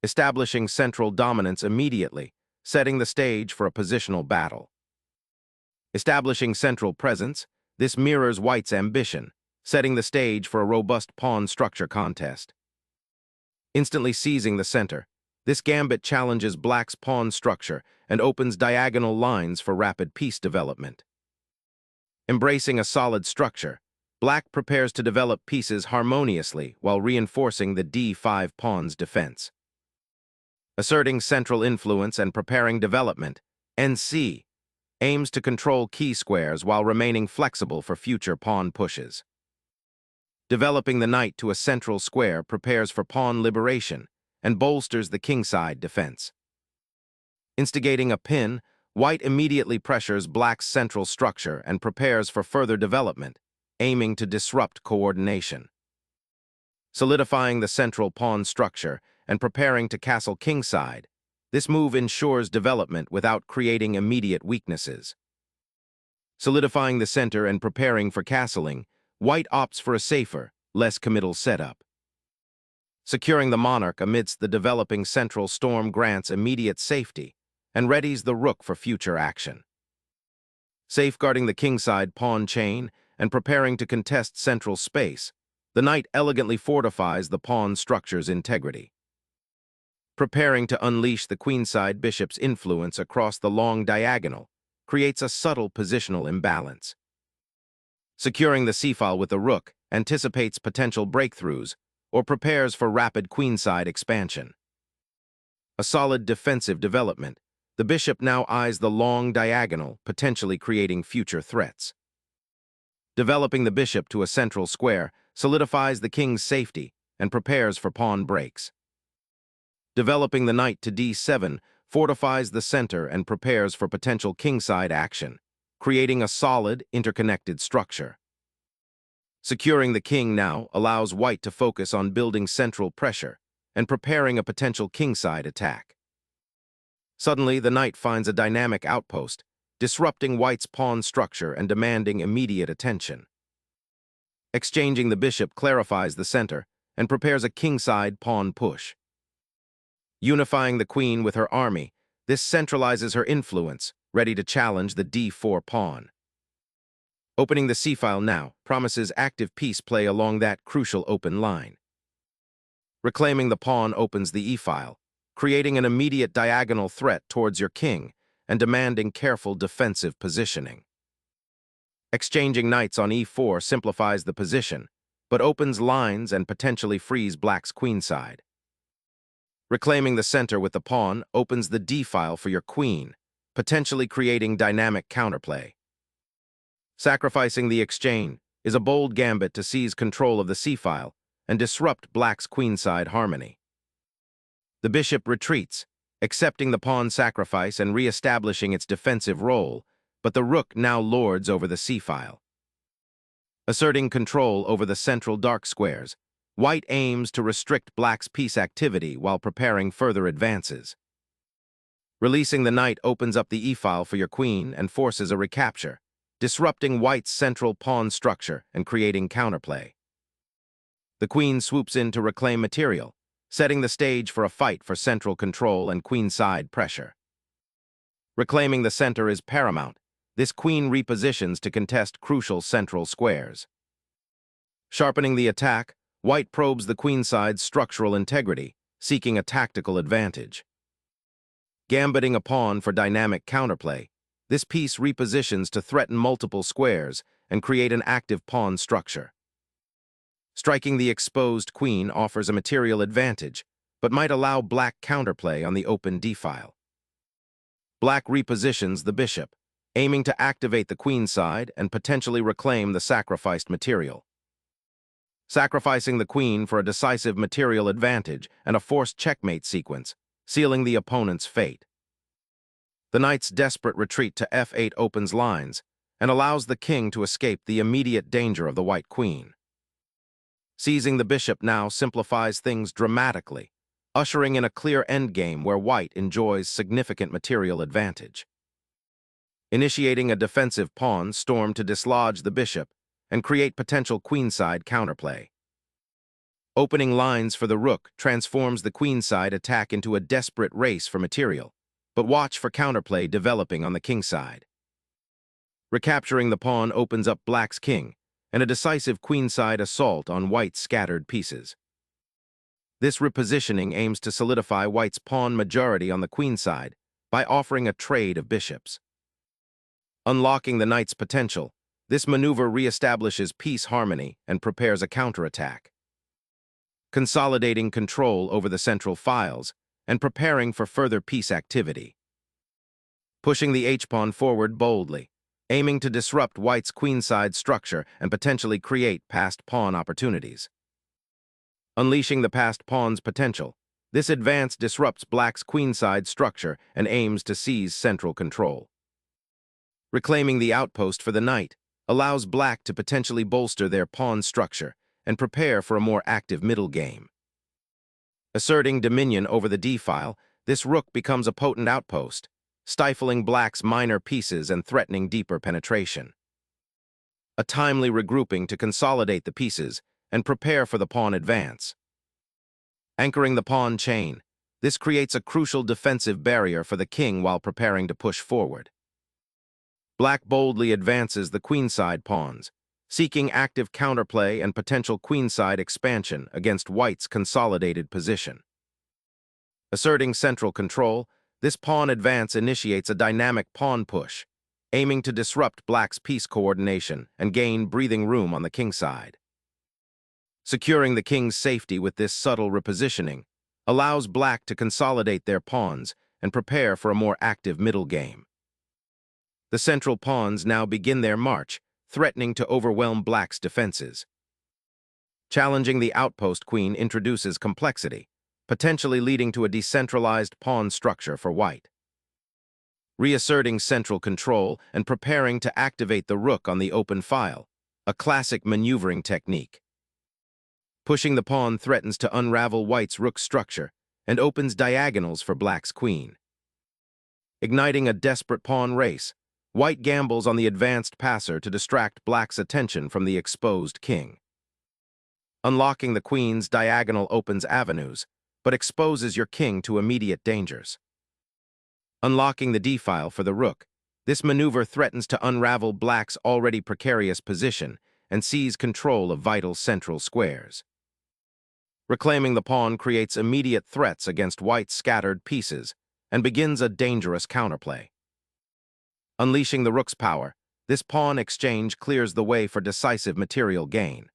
establishing central dominance immediately, setting the stage for a positional battle. Establishing central presence, this mirrors white's ambition, setting the stage for a robust pawn structure contest. Instantly seizing the center, this gambit challenges black's pawn structure and opens diagonal lines for rapid piece development. Embracing a solid structure, black prepares to develop pieces harmoniously while reinforcing the d5 pawn's defense. Asserting central influence and preparing development, NC aims to control key squares while remaining flexible for future pawn pushes. Developing the knight to a central square prepares for pawn liberation and bolsters the kingside defense. Instigating a pin, white immediately pressures black's central structure and prepares for further development, aiming to disrupt coordination. Solidifying the central pawn structure and preparing to castle kingside, this move ensures development without creating immediate weaknesses. Solidifying the center and preparing for castling, white opts for a safer, less committal setup. Securing the monarch amidst the developing central storm grants immediate safety and readies the rook for future action. Safeguarding the kingside pawn chain and preparing to contest central space, the knight elegantly fortifies the pawn structure's integrity. Preparing to unleash the queenside bishop's influence across the long diagonal creates a subtle positional imbalance. Securing the c-file with the rook anticipates potential breakthroughs or prepares for rapid queenside expansion. A solid defensive development, the bishop now eyes the long diagonal, potentially creating future threats. Developing the bishop to a central square solidifies the king's safety and prepares for pawn breaks. Developing the knight to d7 fortifies the center and prepares for potential kingside action, creating a solid, interconnected structure. Securing the king now allows white to focus on building central pressure and preparing a potential kingside attack. Suddenly, the knight finds a dynamic outpost, disrupting white's pawn structure and demanding immediate attention. Exchanging the bishop clarifies the center and prepares a kingside pawn push. Unifying the queen with her army, this centralizes her influence, ready to challenge the d4 pawn. Opening the c-file now promises active piece play along that crucial open line. Reclaiming the pawn opens the e-file, creating an immediate diagonal threat towards your king and demanding careful defensive positioning. Exchanging knights on e4 simplifies the position, but opens lines and potentially frees black's queenside. Reclaiming the center with the pawn opens the d-file for your queen, potentially creating dynamic counterplay. Sacrificing the exchange is a bold gambit to seize control of the c-file and disrupt black's queenside harmony. The bishop retreats, accepting the pawn sacrifice and re-establishing its defensive role, but the rook now lords over the c-file. Asserting control over the central dark squares, white aims to restrict black's piece activity while preparing further advances. Releasing the knight opens up the e-file for your queen and forces a recapture, disrupting white's central pawn structure and creating counterplay. The queen swoops in to reclaim material, setting the stage for a fight for central control and queenside pressure. Reclaiming the center is paramount. This queen repositions to contest crucial central squares. Sharpening the attack, white probes the queenside's structural integrity, seeking a tactical advantage. Gambiting a pawn for dynamic counterplay, this piece repositions to threaten multiple squares and create an active pawn structure. Striking the exposed queen offers a material advantage, but might allow black counterplay on the open d-file. Black repositions the bishop, aiming to activate the queenside and potentially reclaim the sacrificed material. Sacrificing the queen for a decisive material advantage and a forced checkmate sequence, sealing the opponent's fate. The knight's desperate retreat to f8 opens lines and allows the king to escape the immediate danger of the white queen. Seizing the bishop now simplifies things dramatically, ushering in a clear endgame where white enjoys significant material advantage. Initiating a defensive pawn storm to dislodge the bishop and create potential queenside counterplay. Opening lines for the rook transforms the queenside attack into a desperate race for material, but watch for counterplay developing on the kingside. Recapturing the pawn opens up black's king, and a decisive queenside assault on white's scattered pieces. This repositioning aims to solidify white's pawn majority on the queenside by offering a trade of bishops. Unlocking the knight's potential, this maneuver reestablishes piece harmony and prepares a counterattack. Consolidating control over the central files and preparing for further piece activity. Pushing the h-pawn forward boldly, aiming to disrupt white's queenside structure and potentially create passed pawn opportunities. Unleashing the passed pawn's potential, this advance disrupts black's queenside structure and aims to seize central control. Reclaiming the outpost for the knight allows black to potentially bolster their pawn structure and prepare for a more active middle game. Asserting dominion over the d-file, this rook becomes a potent outpost, stifling black's minor pieces and threatening deeper penetration. A timely regrouping to consolidate the pieces and prepare for the pawn advance. Anchoring the pawn chain, this creates a crucial defensive barrier for the king while preparing to push forward. Black boldly advances the queenside pawns, seeking active counterplay and potential queenside expansion against white's consolidated position. Asserting central control, this pawn advance initiates a dynamic pawn push, aiming to disrupt black's piece coordination and gain breathing room on the kingside. Securing the king's safety with this subtle repositioning allows black to consolidate their pawns and prepare for a more active middle game. The central pawns now begin their march, threatening to overwhelm black's defenses. Challenging the outpost queen introduces complexity, potentially leading to a decentralized pawn structure for white. Reasserting central control and preparing to activate the rook on the open file, a classic maneuvering technique. Pushing the pawn threatens to unravel white's rook structure and opens diagonals for black's queen. Igniting a desperate pawn race, white gambles on the advanced passer to distract black's attention from the exposed king. Unlocking the queen's diagonal opens avenues, but exposes your king to immediate dangers. Unlocking the d-file for the rook, this maneuver threatens to unravel black's already precarious position and seize control of vital central squares. Reclaiming the pawn creates immediate threats against white's scattered pieces and begins a dangerous counterplay. Unleashing the rook's power, this pawn exchange clears the way for decisive material gain.